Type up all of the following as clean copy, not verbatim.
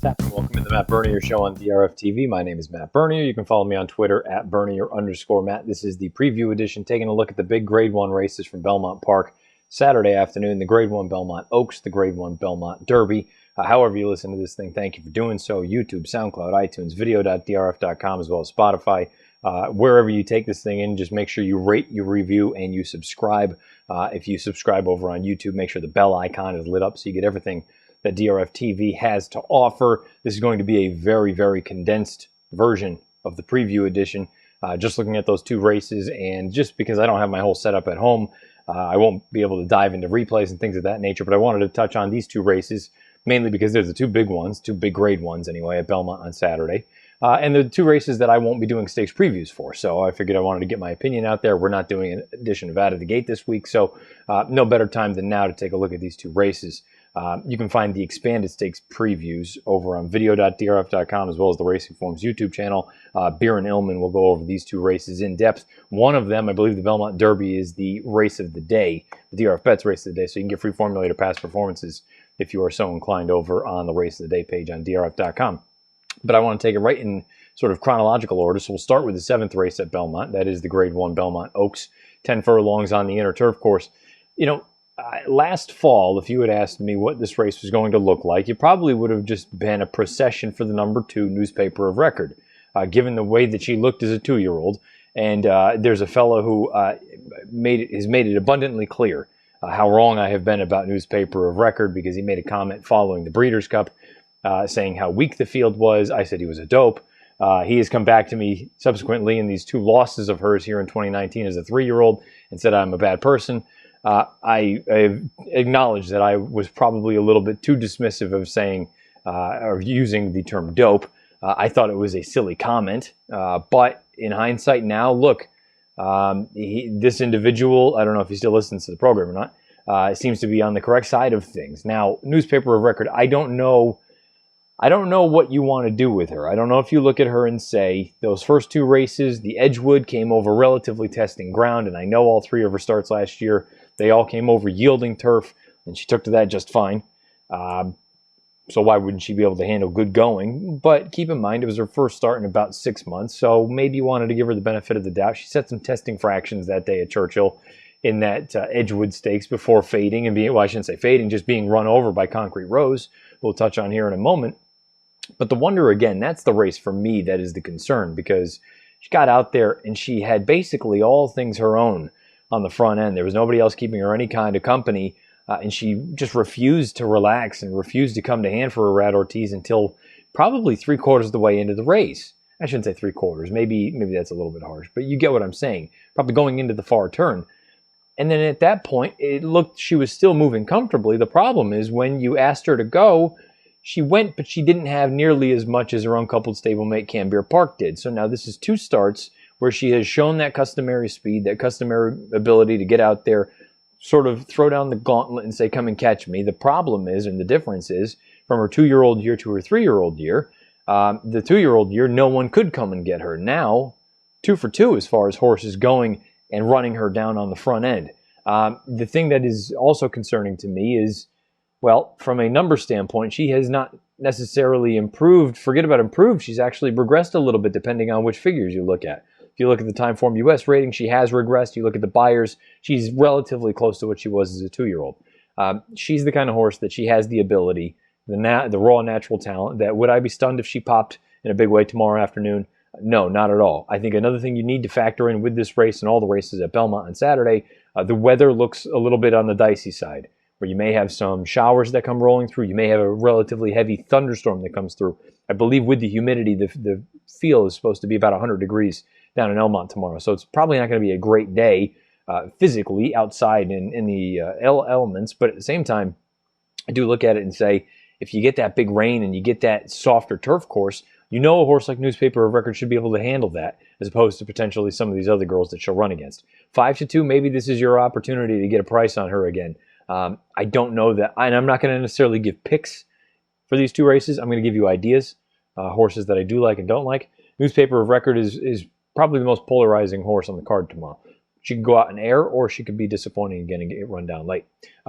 What's happening? Welcome to the Matt Bernier Show on DRF TV. My name is Matt Bernier. You can follow me on Twitter at Bernier_Matt. This is the preview edition, taking a look at the big Grade 1 races from Belmont Park Saturday afternoon. The Grade 1 Belmont Oaks, the Grade 1 Belmont Derby. However you listen to this thing, thank you for doing so. YouTube, SoundCloud, iTunes, video.drf.com, as well as Spotify. Wherever you take this thing in, just make sure you rate, you review, and you subscribe. If you subscribe over on YouTube, make sure the bell icon is lit up so you get everything that DRF TV has to offer. This is going to be a very, very condensed version of the preview edition. Just looking at those two races, and just because I don't have my whole setup at home, I won't be able to dive into replays and things of that nature, but I wanted to touch on these two races, mainly because there's the two big ones, two big grade ones anyway, at Belmont on Saturday. And the two races that I won't be doing stakes previews for. So I figured I wanted to get my opinion out there. We're not doing an edition of Out of the Gate this week, so no better time than now to take a look at these two races. You can find the expanded stakes previews over on video.drf.com, as well as the Racing Forms YouTube channel. Beer and Illman will go over these two races in depth. One of them, I believe the Belmont Derby, is the race of the day, the DRF Bets race of the day, so you can get free formulator past performances if you are so inclined over on the Race of the Day page on drf.com. But I want to take it right in sort of chronological order. So we'll start with the seventh race at Belmont. That is the Grade 1 Belmont Oaks, 10 furlongs on the inner turf course. You know, last fall, if you had asked me what this race was going to look like, it probably would have just been a procession for the number 2 newspaper of record, given the way that she looked as a 2-year-old. And there's a fellow who has made it abundantly clear how wrong I have been about newspaper of record, because he made a comment following the Breeders' Cup saying how weak the field was. I said he was a dope. He has come back to me subsequently in these 2 losses of hers here in 2019 as a 3-year-old and said I'm a bad person. I acknowledge that I was probably a little bit too dismissive of saying or using the term dope. I thought it was a silly comment, but in hindsight now, look, this individual, I don't know if he still listens to the program or not, seems to be on the correct side of things. Now, newspaper of record, I don't know what you want to do with her. I don't know if you look at her and say, those first 2 races, the Edgewood came over relatively testing ground, and I know all 3 of her starts last year, they all came over yielding turf, and she took to that just fine. So why wouldn't she be able to handle good going? But keep in mind, it was her first start in about 6 months, so maybe you wanted to give her the benefit of the doubt. She set some testing fractions that day at Churchill in that Edgewood Stakes before fading and being, well, I shouldn't say fading, just being run over by Concrete Rose. We'll touch on here in a moment. But the wonder, again, that's the race for me that is the concern, because she got out there and she had basically all things her own on the front end. There was nobody else keeping her any kind of company, and she just refused to relax and refused to come to hand for Rad Ortiz until probably 3/4 of the way into the race. I shouldn't say 3/4. Maybe that's a little bit harsh, but you get what I'm saying. Probably going into the far turn. And then at that point, it looked she was still moving comfortably. The problem is when you asked her to go, she went, but she didn't have nearly as much as her uncoupled stablemate Cambier Park did. So now this is 2 starts where she has shown that customary speed, that customary ability to get out there, sort of throw down the gauntlet and say, come and catch me. The problem is, and the difference is, from her 2-year-old year to her 3-year-old year, the 2-year-old year, no one could come and get her. Now, 2 for 2 as far as horses going and running her down on the front end. The thing that is also concerning to me is, well, from a number standpoint, she has not necessarily improved. Forget about improved. She's actually regressed a little bit depending on which figures you look at. If you look at the Timeform US rating, she has regressed. You look at the Buyers, she's relatively close to what she was as a 2-year-old. She's the kind of horse that she has the ability, the raw natural talent, that would I be stunned if she popped in a big way tomorrow afternoon? No, not at all. I think another thing you need to factor in with this race and all the races at Belmont on Saturday, the weather looks a little bit on the dicey side, where you may have some showers that come rolling through. You may have a relatively heavy thunderstorm that comes through. I believe with the humidity, the feel is supposed to be about 100 degrees down in Elmont tomorrow. So it's probably not going to be a great day physically outside in the elements. But at the same time, I do look at it and say, if you get that big rain and you get that softer turf course, you know a horse like Newspaper of Record should be able to handle that, as opposed to potentially some of these other girls that she'll run against. 5-2, maybe this is your opportunity to get a price on her again. I don't know that, and I'm not going to necessarily give picks for these 2 races. I'm going to give you ideas, horses that I do like and don't like. Newspaper of Record is probably the most polarizing horse on the card tomorrow. She could go out and air, or she could be disappointing again and get run down late.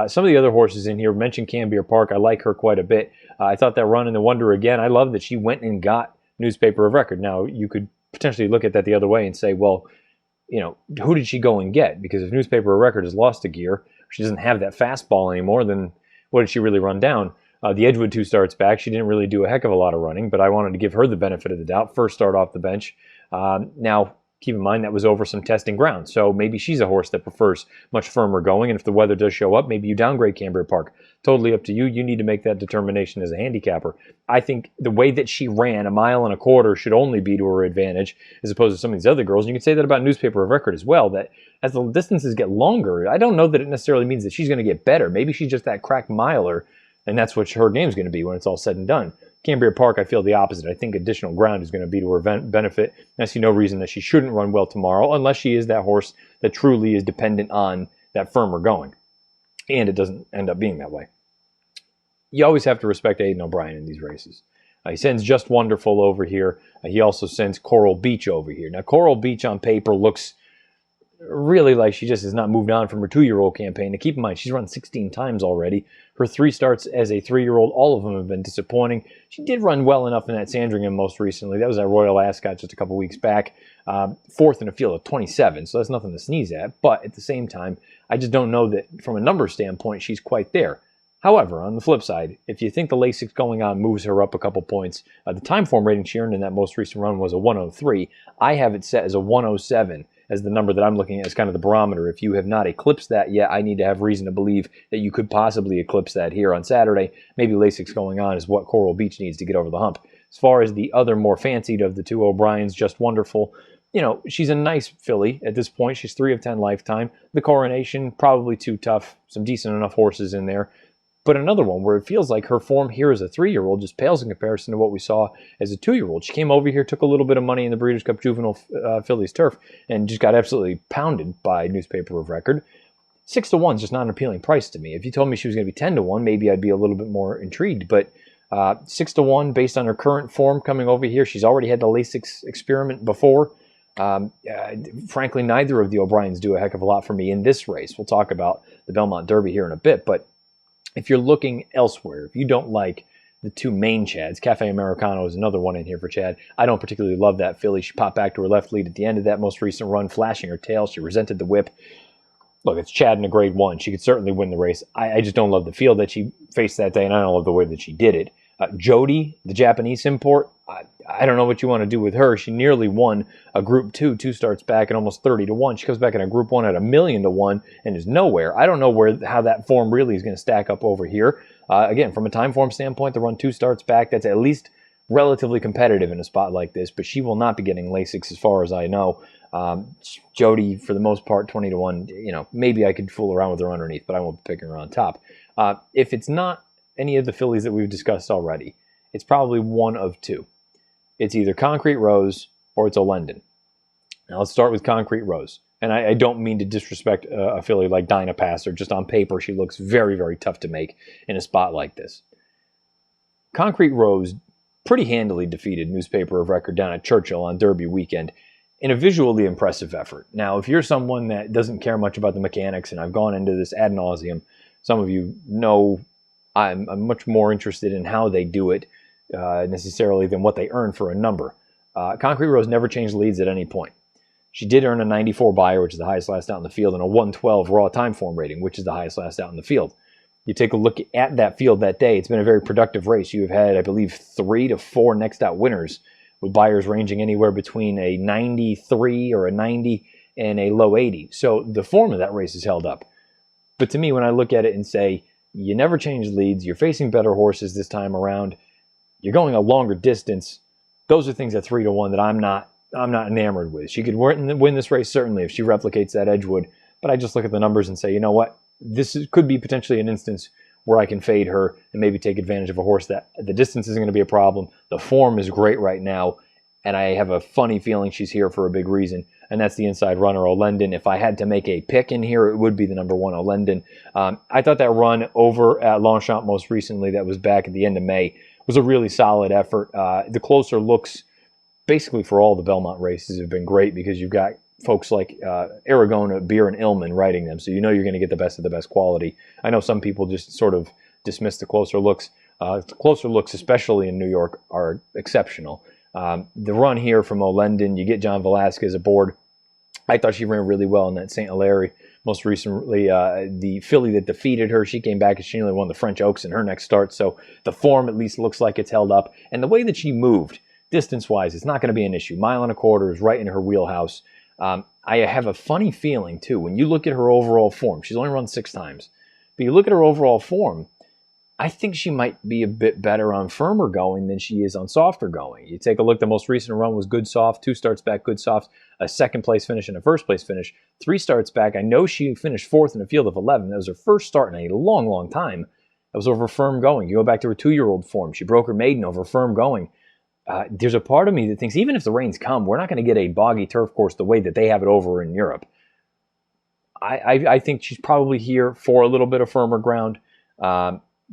Some of the other horses in here, mentioned Cambier Park. I like her quite a bit. I thought that run in the Wonder again, I love that she went and got newspaper of record. Now, you could potentially look at that the other way and say, well, who did she go and get? Because if newspaper of record has lost a gear, she doesn't have that fastball anymore, then what did she really run down? The Edgewood 2 starts back. She didn't really do a heck of a lot of running, but I wanted to give her the benefit of the doubt. First start off the bench. Now, keep in mind that was over some testing ground, so maybe she's a horse that prefers much firmer going, and if the weather does show up, maybe you downgrade Cambier Park. Totally up to you. You need to make that determination as a handicapper. I think the way that she ran, 1.25 miles should only be to her advantage, as opposed to some of these other girls. And you can say that about newspaper of record as well, that as the distances get longer, I don't know that it necessarily means that she's going to get better. Maybe she's just that crack miler, and that's what her game's going to be when it's all said and done. Cambier Park, I feel the opposite. I think additional ground is going to be to her benefit. And I see no reason that she shouldn't run well tomorrow, unless she is that horse that truly is dependent on that firmer going. And it doesn't end up being that way. You always have to respect Aidan O'Brien in these races. He sends Just Wonderful over here. He also sends Coral Beach over here. Now, Coral Beach on paper looks really like she just has not moved on from her 2-year-old campaign. Now, keep in mind, she's run 16 times already. Her 3 starts as a 3-year-old, all of them have been disappointing. She did run well enough in that Sandringham most recently. That was at Royal Ascot just a couple weeks back. 4th in a field of 27, so that's nothing to sneeze at. But at the same time, I just don't know that from a number standpoint, she's quite there. However, on the flip side, if you think the Lasix going on moves her up a couple points, the time form rating she earned in that most recent run was a 103. I have it set as a 107 as the number that I'm looking at as kind of the barometer. If you have not eclipsed that yet, I need to have reason to believe that you could possibly eclipse that here on Saturday. Maybe Lasix going on is what Coral Beach needs to get over the hump. As far as the other more fancied of the 2 O'Briens, Just Wonderful, she's a nice filly at this point. She's 3 of 10 lifetime. The Coronation, probably too tough. Some decent enough horses in there. But another one where it feels like her form here as a 3-year-old just pales in comparison to what we saw as a 2-year-old. She came over here, took a little bit of money in the Breeders' Cup Juvenile Fillies Turf, and just got absolutely pounded by newspaper of record. 6-1 is just not an appealing price to me. If you told me she was going to be 10-1, maybe I'd be a little bit more intrigued. But 6-1, based on her current form coming over here, she's already had the Lasix experiment before. Frankly, neither of the O'Briens do a heck of a lot for me in this race. We'll talk about the Belmont Derby here in a bit, but if you're looking elsewhere, if you don't like the 2 main Chads, Cafe Americano is another one in here for Chad. I don't particularly love that filly. She popped back to her left lead at the end of that most recent run, flashing her tail. She resented the whip. Look, it's Chad in a grade 1. She could certainly win the race. I just don't love the field that she faced that day, and I don't love the way that she did it. Jody, the Japanese import, I don't know what you want to do with her. She nearly won a Group 2, 2 starts back at almost 30-1. She comes back in a Group 1 at 1,000,000-1 and is nowhere. I don't know how that form really is going to stack up over here. Again, from a time form standpoint, to run 2 starts back, that's at least relatively competitive in a spot like this, but she will not be getting Lasix as far as I know. Jody, for the most part, 20-1, maybe I could fool around with her underneath, but I won't be picking her on top. If it's not any of the fillies that we've discussed already, it's probably one of 2. It's either Concrete Rose or it's Olendon. Now let's start with Concrete Rose. And I don't mean to disrespect a filly like Dynapass, or just on paper she looks very, very tough to make in a spot like this. Concrete Rose pretty handily defeated newspaper of record down at Churchill on Derby weekend in a visually impressive effort. Now, if you're someone that doesn't care much about the mechanics, and I've gone into this ad nauseum, some of you know I'm much more interested in how they do it necessarily than what they earn for a number. Concrete Rose never changed leads at any point. She did earn a 94 Beyer, which is the highest last out in the field, and a 112 raw time form rating, which is the highest last out in the field. You take a look at that field that day, it's been a very productive race. You've had, I believe, 3 to 4 next out winners, with Beyers ranging anywhere between a 93 or a 90 and a low 80. So the form of that race is held up. But to me, when I look at it and say, you never change leads, you're facing better horses this time around, you're going a longer distance, those are things at 3-1 that I'm not enamored with. She could win this race, certainly, if she replicates that Edgewood. But I just look at the numbers and say, you know what? Could be potentially an instance where I can fade her and maybe take advantage of a horse that the distance isn't going to be a problem. The form is great right now, and I have a funny feeling she's here for a big reason, and that's the inside runner, Olendon. If I had to make a pick in here, it would be the number 1, Olendon. I thought that run over at Longchamp most recently, that was back at the end of May, was a really solid effort. The closer looks, basically for all the Belmont races, have been great, because you've got folks like Aragona, Beer, and Illman writing them, so you know you're going to get the best of the best quality. I know some people just sort of dismiss the closer looks. The closer looks, especially in New York, are exceptional. The run here from O'Lendon, you get John Velasquez aboard. I thought she ran really well in that St. Hilaire. Most recently, the filly that defeated her, she came back and she nearly won the French Oaks in her next start. So the form at least looks like it's held up. And the way that she moved, distance-wise, it's not going to be an issue. 1.25 miles is right in her wheelhouse. I have a funny feeling, too, when you look at her overall form. She's only run 6 times. But you look at her overall form, I think she might be a bit better on firmer going than she is on softer going. You take a look, the most recent run was good soft, 2 starts back, good soft, a second-place finish and a first-place finish. 3 starts back. I know she finished 4th in a field of 11. That was her first start in a long, long time. That was over firm going. You go back to her 2-year-old form. She broke her maiden over firm going. There's a part of me that thinks even if the rains come, we're not going to get a boggy turf course the way that they have it over in Europe. I think she's probably here for a little bit of firmer ground.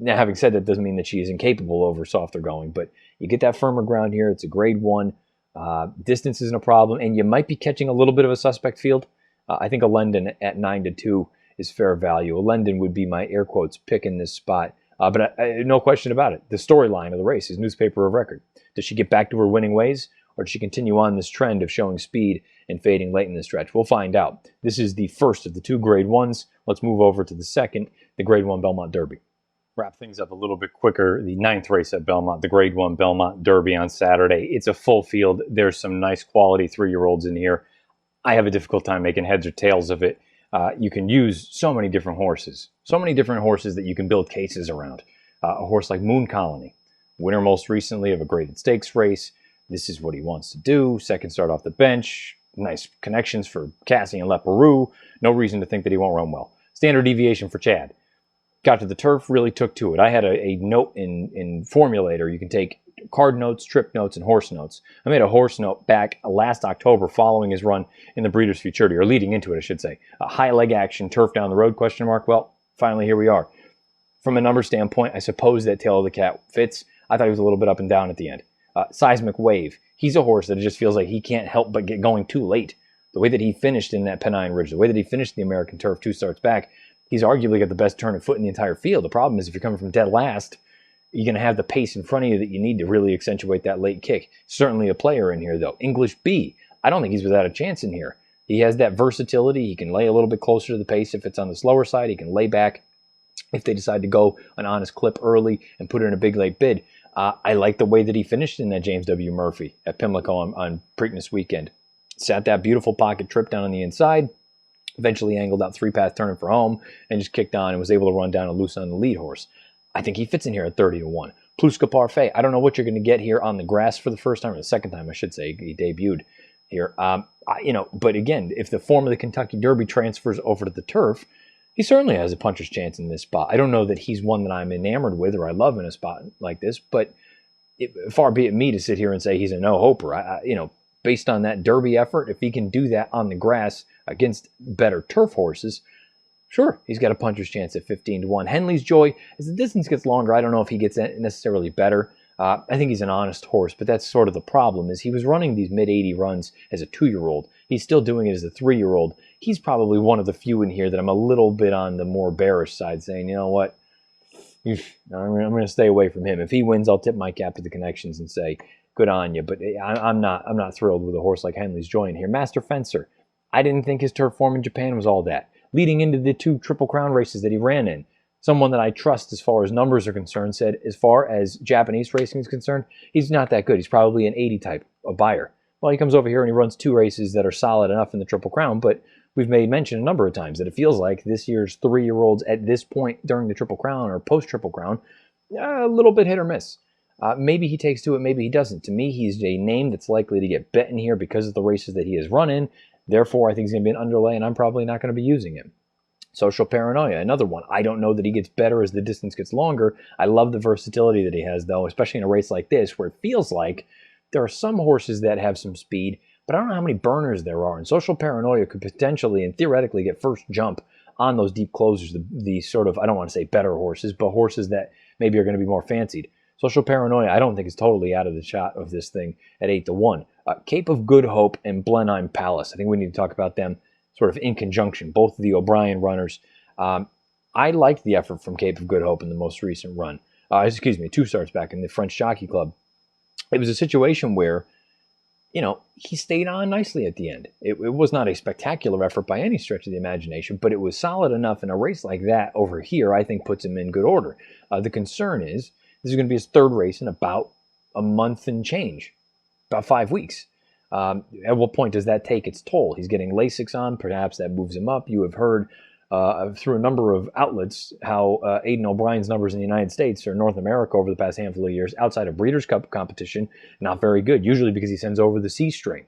Now, having said that, doesn't mean that she is incapable over softer going, but you get that firmer ground here. It's a grade 1. Distance isn't a problem, and you might be catching a little bit of a suspect field. I think O'Lendon at 9-2 is fair value. O'Lendon would be my air quotes pick in this spot. But no question about it. The storyline of the race is newspaper of record. Does she get back to her winning ways, or does she continue on this trend of showing speed and fading late in the stretch? We'll find out. This is the first of the 2 grade 1s. Let's move over to the second, the grade 1 Belmont Derby. Wrap things up a little bit quicker. The 9th race at Belmont, the grade 1 Belmont Derby on Saturday. It's a full field. There's some nice quality 3-year-olds in here. I have a difficult time making heads or tails of it. You can use so many different horses. So many different horses that you can build cases around. A horse like Moon Colony, winner most recently of a graded stakes race. This is what he wants to do. Second start off the bench. Nice connections for Cassie and Leperoux. No reason to think that he won't run well. Standard deviation for Chad. Got to the turf, really took to it. I had a note in Formulator. You can take card notes, trip notes, and horse notes. I made a horse note back last October following his run in the Breeders' Futurity, or leading into it, I should say. A high leg action, turf down the road, question mark. Well, finally, here we are. From a number standpoint, I suppose that Tail of the Cat fits. I thought he was a little bit up and down at the end. Seismic Wave. He's a horse that it just feels like he can't help but get going too late. The way that he finished in that Pennine Ridge, the way that he finished the American Turf 2 starts back, he's arguably got the best turn of foot in the entire field. The problem is if you're coming from dead last, you're going to have the pace in front of you that you need to really accentuate that late kick. Certainly a player in here, though. English B. I don't think he's without a chance in here. He has that versatility. He can lay a little bit closer to the pace if it's on the slower side. He can lay back if they decide to go an honest clip early and put in a big late bid. I like the way that he finished in that James W. Murphy at Pimlico on Preakness weekend. Sat that beautiful pocket trip down on the inside, eventually angled out 3-path turning for home, and just kicked on and was able to run down and loose on the lead horse. I think he fits in here at 30-1. Pluska Parfait, I don't know what you're going to get here on the grass for the first time, or the second time, I should say. He debuted here. But again, if the form of the Kentucky Derby transfers over to the turf, he certainly has a puncher's chance in this spot. I don't know that he's one that I'm enamored with or I love in a spot like this, but far be it me to sit here and say he's a no-hoper. Based on that Derby effort, if he can do that on the grass against better turf horses, sure, he's got a puncher's chance at 15-1. Henley's Joy, as the distance gets longer, I don't know if he gets necessarily better. I think he's an honest horse, but that's sort of the problem, is he was running these mid-80 runs as a 2-year-old. He's still doing it as a 3-year-old. He's probably one of the few in here that I'm a little bit on the more bearish side, saying, you know what, I'm going to stay away from him. If he wins, I'll tip my cap to the connections and say, good on you. But I'm not thrilled with a horse like Henley's Joy in here. Master Fencer, I didn't think his turf form in Japan was all that. Leading into the 2 Triple Crown races that he ran in, someone that I trust as far as numbers are concerned said, as far as Japanese racing is concerned, he's not that good. He's probably an 80 type, a buyer. Well, he comes over here and he runs 2 races that are solid enough in the Triple Crown, but we've made mention a number of times that it feels like this year's 3-year-olds at this point during the Triple Crown or post-Triple Crown, a little bit hit or miss. Maybe he takes to it, maybe he doesn't. To me, he's a name that's likely to get bet in here because of the races that he has run in. Therefore, I think he's going to be an underlay, and I'm probably not going to be using him. Social Paranoia, another one. I don't know that he gets better as the distance gets longer. I love the versatility that he has, though, especially in a race like this where it feels like there are some horses that have some speed, but I don't know how many burners there are. And Social Paranoia could potentially and theoretically get first jump on those deep closers, the sort of, I don't want to say better horses, but horses that maybe are going to be more fancied. Social Paranoia, I don't think is totally out of the shot of this thing at 8-1. Cape of Good Hope and Blenheim Palace. I think we need to talk about them sort of in conjunction, both of the O'Brien runners. I liked the effort from Cape of Good Hope in the most recent run. 2 starts back in the French Jockey Club. It was a situation where, he stayed on nicely at the end. It was not a spectacular effort by any stretch of the imagination, but it was solid enough in a race like that over here, I think, puts him in good order. The concern is, this is going to be his third race in about a month and change, about 5 weeks. At what point does that take its toll? He's getting Lasix on, perhaps that moves him up. You have heard through a number of outlets how Aidan O'Brien's numbers in the United States or North America over the past handful of years, outside of Breeders' Cup competition, not very good, usually because he sends over the C string.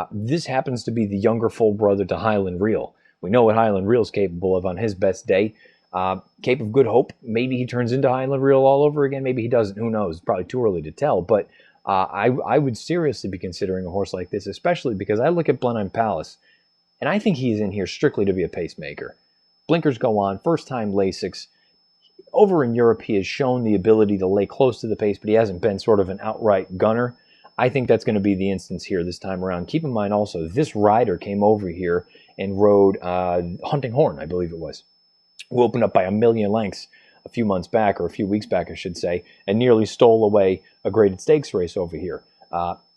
This happens to be the younger full brother to Highland Reel. We know what Highland Reel is capable of on his best day. Cape of Good Hope, maybe he turns into Highland Reel all over again. Maybe he doesn't. Who knows? It's probably too early to tell. But I would seriously be considering a horse like this, especially because I look at Blenheim Palace, and I think he's in here strictly to be a pacemaker. Blinkers go on, first-time Lasix. Over in Europe, he has shown the ability to lay close to the pace, but he hasn't been sort of an outright gunner. I think that's going to be the instance here this time around. Keep in mind also, this rider came over here and rode Hunting Horn, I believe it was, who opened up by 1 million lengths a few months back, or a few weeks back, I should say, and nearly stole away a graded stakes race over here.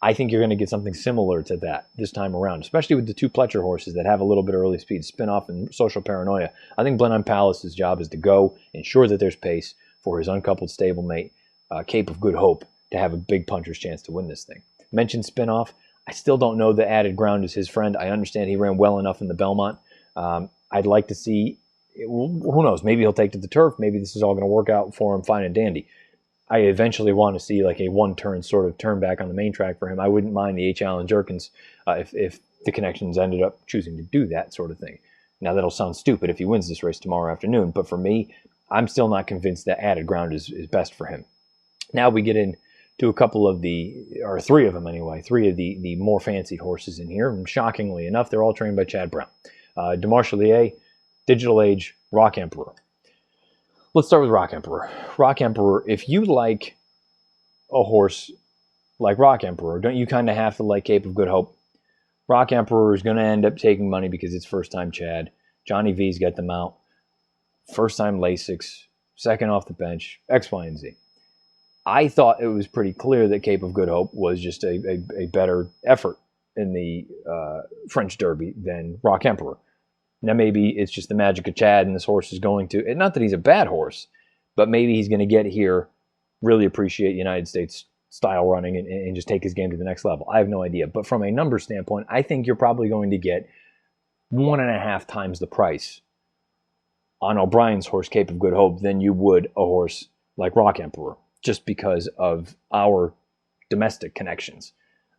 I think you're going to get something similar to that this time around, especially with the 2 Pletcher horses that have a little bit of early speed, Spinoff and Social Paranoia. I think Blenheim Palace's job is to go, ensure that there's pace for his uncoupled stablemate, Cape of Good Hope, to have a big puncher's chance to win this thing. Mentioned Spinoff. I still don't know that Added Ground is his friend. I understand he ran well enough in the Belmont. I'd like to see, who knows, maybe he'll take to the turf. Maybe this is all going to work out for him fine and dandy. I eventually want to see like a one-turn sort of turn back on the main track for him. I wouldn't mind the H. Allen Jerkins if the connections ended up choosing to do that sort of thing. Now, that'll sound stupid if he wins this race tomorrow afternoon, but for me, I'm still not convinced that Added Ground is best for him. Now we get into a couple of or 3 of them anyway, 3 of the more fancied horses in here, and shockingly enough, they're all trained by Chad Brown. DeMarchelier, Digital Age, Rock Emperor. Let's start with Rock Emperor. Rock Emperor, if you like a horse like Rock Emperor, don't you kind of have to like Cape of Good Hope? Rock Emperor is going to end up taking money because it's first-time Chad. Johnny V's got them out. First-time Lasix, second off the bench, X, Y, and Z. I thought it was pretty clear that Cape of Good Hope was just a better effort in the French Derby than Rock Emperor. Now, maybe it's just the magic of Chad, and this horse is going to, and not that he's a bad horse, but maybe he's going to get here, really appreciate United States style running, and just take his game to the next level. I have no idea. But from a number standpoint, I think you're probably going to get 1.5 times the price on O'Brien's horse, Cape of Good Hope, than you would a horse like Rock Emperor, just because of our domestic connections.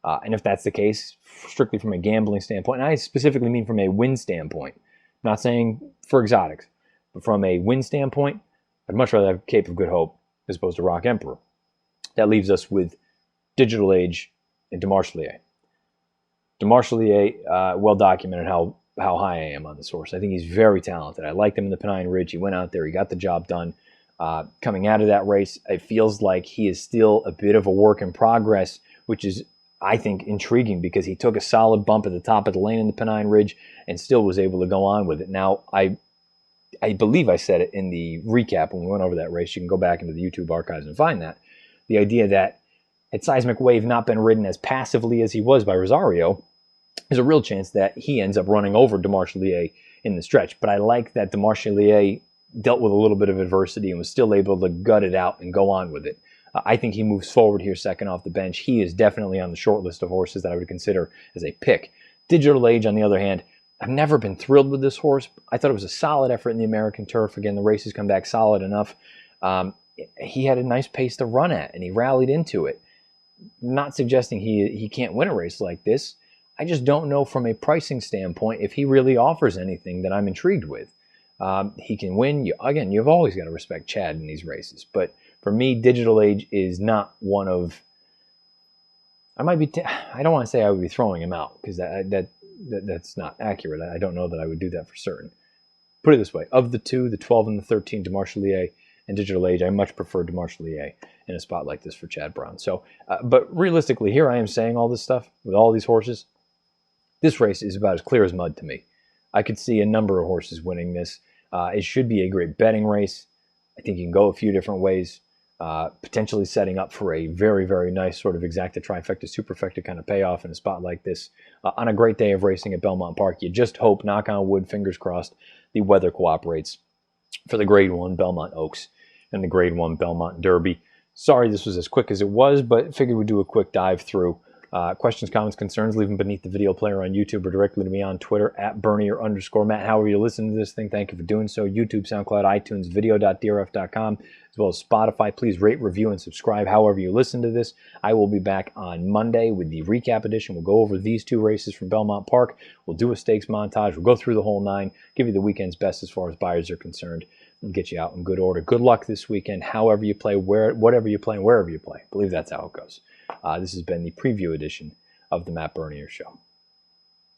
And if that's the case, strictly from a gambling standpoint, and I specifically mean from a win standpoint, not saying for exotics, but from a win standpoint, I'd much rather have Cape of Good Hope as opposed to Rock Emperor. That leaves us with Digital Age and DeMarchelier. DeMarchelier, well documented how high I am on this horse. I think he's very talented. I liked him in the Pennine Ridge. He went out there, he got the job done. Coming out of that race, it feels like he is still a bit of a work in progress, which is, I think, intriguing because he took a solid bump at the top of the lane in the Pennine Ridge and still was able to go on with it. Now, I believe I said it in the recap when we went over that race. You can go back into the YouTube archives and find that. The idea that had Seismic Wave not been ridden as passively as he was by Rosario, there's a real chance that he ends up running over DeMarchelier in the stretch. But I like that DeMarchelier dealt with a little bit of adversity and was still able to gut it out and go on with it. I think he moves forward here second off the bench. He is definitely on the short list of horses that I would consider as a pick. Digital Age, on the other hand, I've never been thrilled with this horse. I thought it was a solid effort in the American turf. Again, the race has come back solid enough. He had a nice pace to run at, and he rallied into it. Not suggesting he can't win a race like this. I just don't know from a pricing standpoint if he really offers anything that I'm intrigued with. He can win. You've always got to respect Chad in these races. But for me, Digital Age is not one of... I don't want to say I would be throwing him out, because that's not accurate. I don't know that I would do that for certain. Put it this way. Of the two, the 12 and the 13, DeMarchelier, and Digital Age, I much preferred DeMarshall in a spot like this for Chad Brown. So, but realistically, here I am saying all this stuff with all these horses. This race is about as clear as mud to me. I could see a number of horses winning this. It should be a great betting race. I think you can go a few different ways, potentially setting up for a very, very nice sort of exacta, trifecta, superfecta kind of payoff in a spot like this. On a great day of racing at Belmont Park, you just hope, knock on wood, fingers crossed, the weather cooperates for the Grade 1 Belmont Oaks and the Grade 1 Belmont Derby. Sorry this was as quick as it was, but figured we'd do a quick dive through. Questions, comments, concerns, leave them beneath the video player on YouTube or directly to me on Twitter at Bernier_Matt. However you listen to this thing, thank you for doing so. YouTube, SoundCloud, iTunes, video.drf.com, as well as Spotify. Please rate, review, and subscribe however you listen to this. I will be back on Monday with the recap edition. We'll go over these two races from Belmont Park. We'll do a stakes montage. We'll go through the whole nine, give you the weekend's best as far as buyers are concerned, and get you out in good order. Good luck this weekend, however you play, whatever you play, and wherever you play. I believe that's how it goes. This has been the preview edition of the Matt Bernier Show.